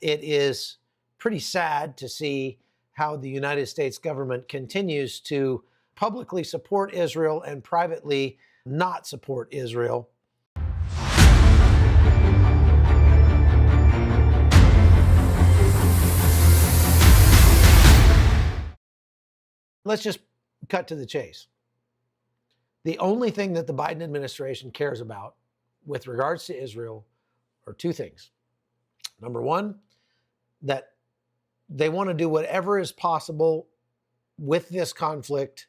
it is pretty sad to see how the United States government continues to publicly support Israel and privately not support Israel. Let's just cut to the chase. The only thing that the Biden administration cares about with regards to Israel are two things. Number one, that they want to do whatever is possible with this conflict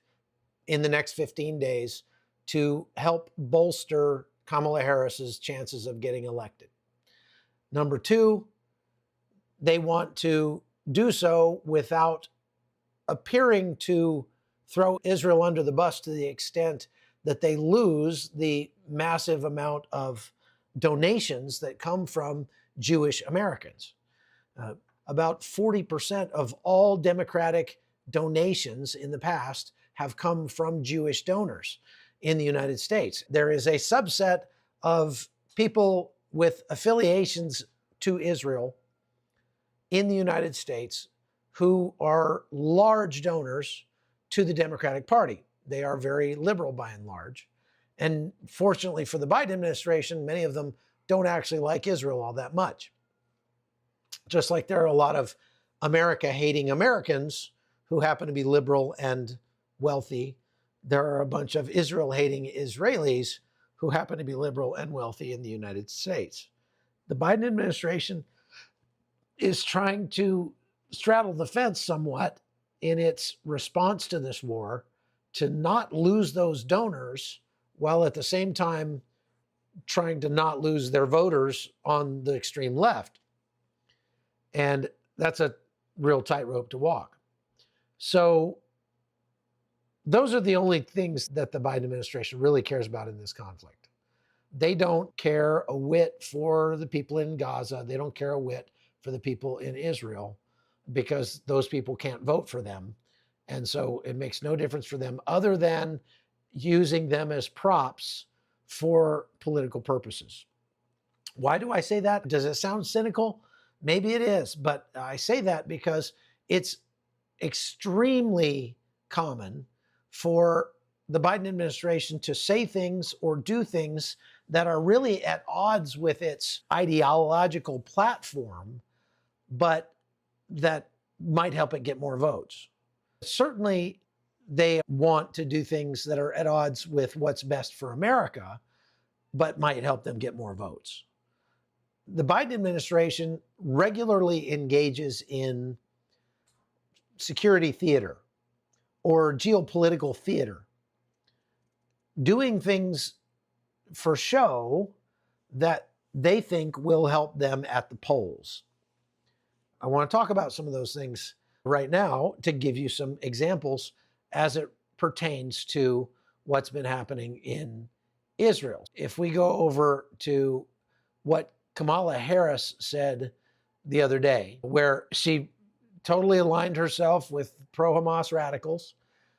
in the next 15 days to help bolster Kamala Harris's chances of getting elected. Number two, they want to do so without appearing to throw Israel under the bus to the extent that they lose the massive amount of donations that come from Jewish Americans. About 40% of all Democratic donations in the past have come from Jewish donors in the United States. There is a subset of people with affiliations to Israel in the United States who are large donors to the Democratic Party. They are very liberal by and large. And fortunately for the Biden administration, many of them don't actually like Israel all that much. Just like there are a lot of America-hating Americans who happen to be liberal and wealthy, there are a bunch of Israel-hating Israelis who happen to be liberal and wealthy in the United States. The Biden administration is trying to straddle the fence somewhat in its response to this war to not lose those donors while at the same time trying to not lose their voters on the extreme left. And that's a real tightrope to walk. So those are the only things that the Biden administration really cares about in this conflict. They don't care a whit for the people in Gaza. They don't care a whit for the people in Israel because those people can't vote for them. And so it makes no difference for them other than using them as props for political purposes. Why do I say that? Does it sound cynical? Maybe it is, but I say that because it's extremely common for the Biden administration to say things or do things that are really at odds with its ideological platform, but that might help it get more votes. Certainly, they want to do things that are at odds with what's best for America, but might help them get more votes. The Biden administration regularly engages in security theater or geopolitical theater, doing things for show that they think will help them at the polls. I want to talk about some of those things right now to give you some examples as it pertains to what's been happening in Israel. If we go over to what Kamala Harris said the other day, where she totally aligned herself with pro-Hamas radicals.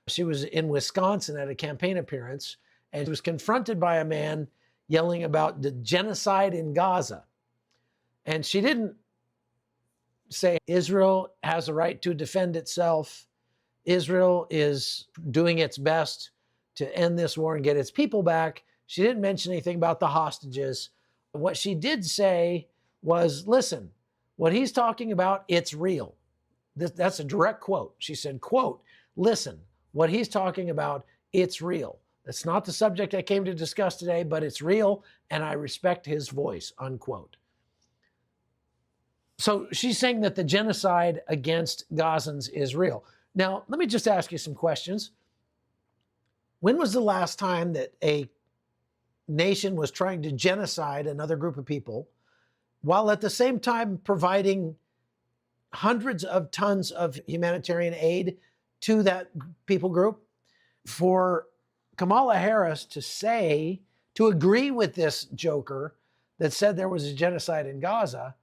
She was in Wisconsin at a campaign appearance and was confronted by a man yelling about the genocide in Gaza. And she didn't say Israel has a right to defend itself. Israel is doing its best to end this war and get its people back. She didn't mention anything about the hostages. What she did say was, listen, what he's talking about, it's real. That's a direct quote. She said, quote, listen, what he's talking about, it's real. That's not the subject I came to discuss today, but it's real, and I respect his voice, unquote. So she's saying that the genocide against Gazans is real. Now, let me just ask you some questions. When was the last time that a nation was trying to genocide another group of people while at the same time providing hundreds of tons of humanitarian aid to that people group? For Kamala Harris to say, to agree with this joker that said there was a genocide in Gaza,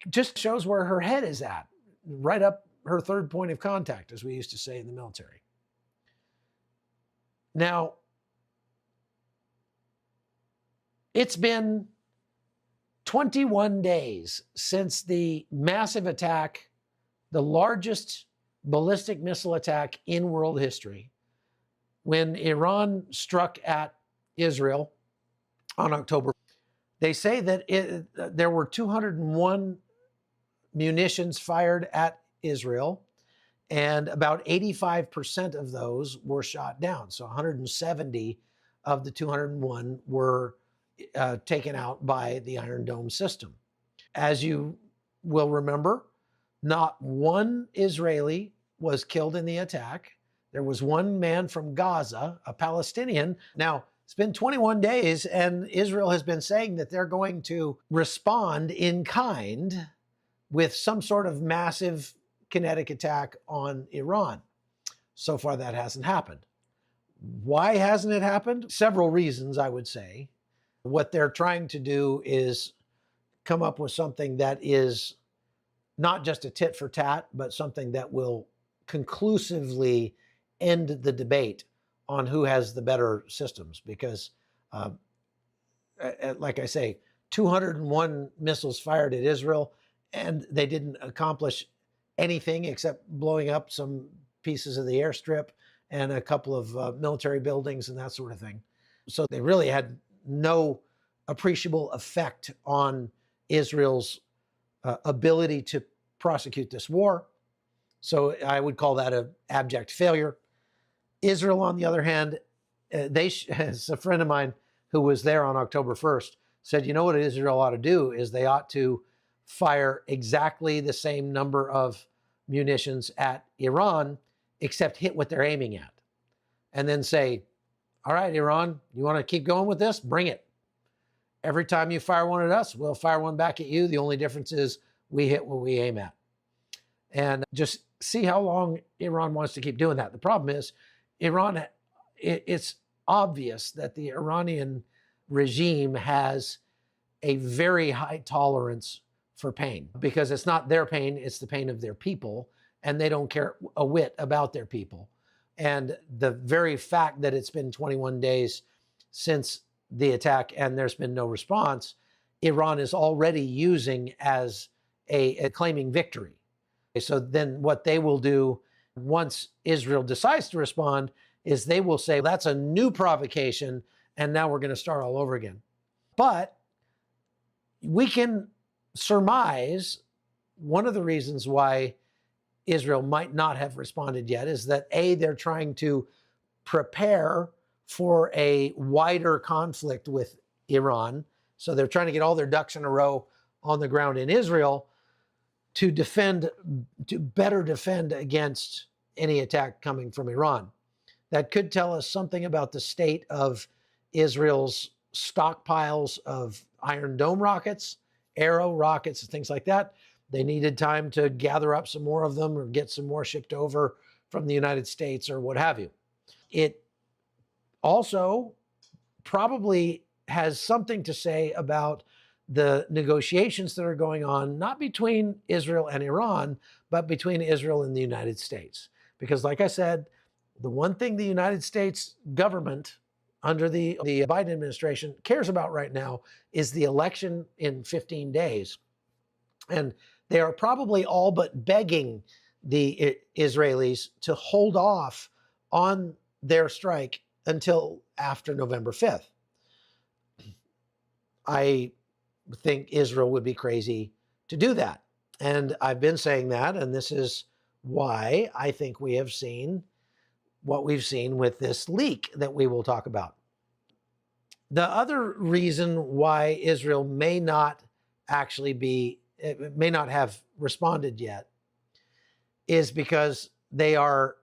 just shows where her head is at, right up her third point of contact, as we used to say in the military. Now, it's been 21 days since the massive attack, the largest ballistic missile attack in world history, when Iran struck at Israel on October. They say that there were 201 munitions fired at Israel, and about 85% of those were shot down. So 170 of the 201 were taken out by the Iron Dome system. As you will remember, not one Israeli was killed in the attack. There was one man from Gaza, a Palestinian. Now, it's been 21 days, and Israel has been saying that they're going to respond in kind with some sort of massive kinetic attack on Iran. So far, that hasn't happened. Why hasn't it happened? Several reasons, I would say. What they're trying to do is come up with something that is not just a tit for tat, but something that will conclusively end the debate on who has the better systems. Because, like I say, 201 missiles fired at Israel, and they didn't accomplish anything except blowing up some pieces of the airstrip and a couple of military buildings and that sort of thing. So they really had no appreciable effect on Israel's ability to prosecute this war. So I would call that an abject failure. Israel, on the other hand, as a friend of mine who was there on October 1st said, you know what Israel ought to do is they ought to fire exactly the same number of munitions at Iran, except hit what they're aiming at. And then say, all right, Iran, you want to keep going with this? Bring it. Every time you fire one at us, we'll fire one back at you. The only difference is we hit what we aim at. And just see how long Iran wants to keep doing that. The problem is, Iran, it's obvious that the Iranian regime has a very high tolerance for pain, because it's not their pain, it's the pain of their people, and they don't care a whit about their people. And the very fact that it's been 21 days since the attack and there's been no response, Iran is already using as a claiming victory. So then what they will do once Israel decides to respond is they will say, that's a new provocation, and now we're going to start all over again. But we can surmise one of the reasons why Israel might not have responded yet is that, A, they're trying to prepare for a wider conflict with Iran. So they're trying to get all their ducks in a row on the ground in Israel to better defend against any attack coming from Iran. That could tell us something about the state of Israel's stockpiles of Iron Dome rockets, Arrow rockets, and things like that. They needed time to gather up some more of them or get some more shipped over from the United States or what have you. It also probably has something to say about the negotiations that are going on, not between Israel and Iran, but between Israel and the United States. Because like I said, the one thing the United States government under the Biden administration cares about right now is the election in 15 days. And they are probably all but begging the Israelis to hold off on their strike until after November 5th. I think Israel would be crazy to do that. And I've been saying that, and this is why I think we have seen what we've seen with this leak that we will talk about. The other reason why Israel may not have responded yet is because they are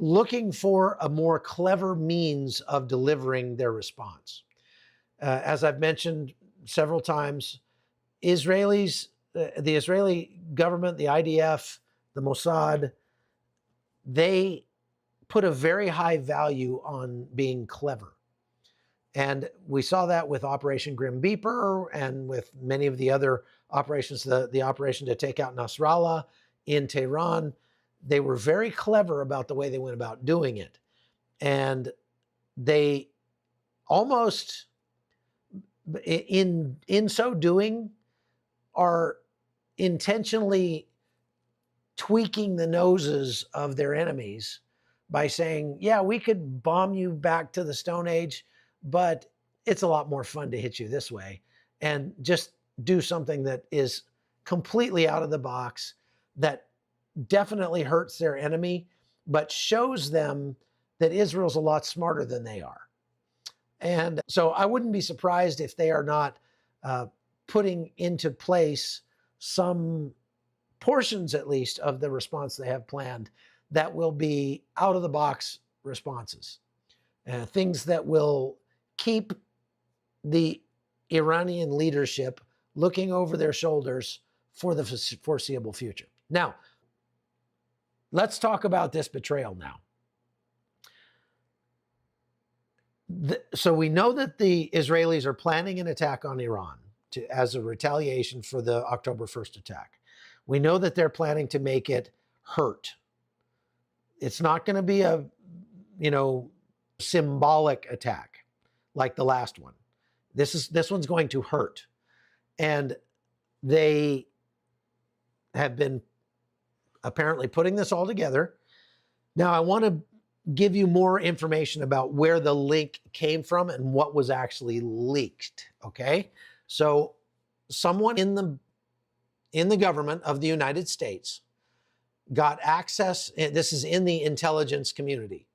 looking for a more clever means of delivering their response. As I've mentioned several times, the Israeli government, the IDF, the Mossad, they put a very high value on being clever. And we saw that with Operation Grim Reaper and with many of the other operations, the operation to take out Nasrallah in Tehran. They were very clever about the way they went about doing it. And they almost in so doing, are intentionally tweaking the noses of their enemies by saying, yeah, we could bomb you back to the Stone Age, but it's a lot more fun to hit you this way, and just do something that is completely out of the box, that definitely hurts their enemy, but shows them that Israel's a lot smarter than they are. And so I wouldn't be surprised if they are not putting into place some portions, at least, of the response they have planned that will be out of the box responses, things that will keep the Iranian leadership looking over their shoulders for the foreseeable future. Now, let's talk about this betrayal now. So we know that the Israelis are planning an attack on Iran as a retaliation for the October 1st attack. We know that they're planning to make it hurt. It's not going to be a, symbolic attack like the last one. This one's going to hurt. And they have been apparently putting this all together. Now, I want to give you more information about where the link came from and what was actually leaked, okay? So someone in the government of the United States got access, this is in the intelligence community,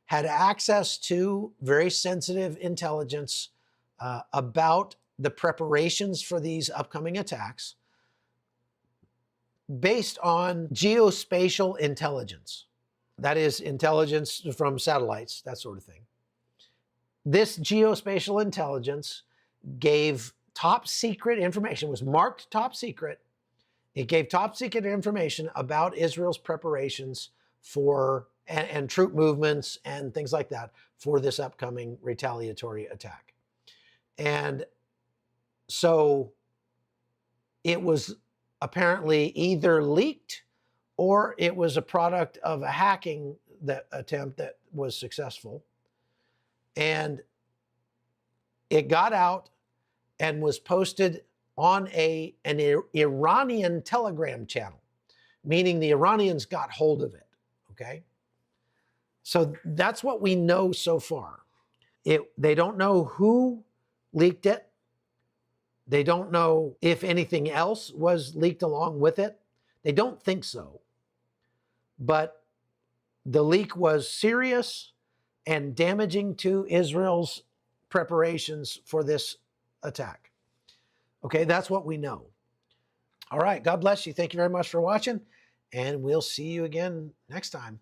had access to very sensitive intelligence about the preparations for these upcoming attacks based on geospatial intelligence. That is intelligence from satellites, that sort of thing. This geospatial intelligence gave top secret information, was marked top secret. It gave top secret information about Israel's preparations for, and troop movements and things like that for this upcoming retaliatory attack. And so it was apparently either leaked or it was a product of a hacking attempt that was successful. And it got out and was posted on an Iranian Telegram channel, meaning the Iranians got hold of it, okay? So that's what we know so far. They don't know who leaked it. They don't know if anything else was leaked along with it. They don't think so. But the leak was serious and damaging to Israel's preparations for this attack. Okay, that's what we know. All right, God bless you. Thank you very much for watching, and we'll see you again next time.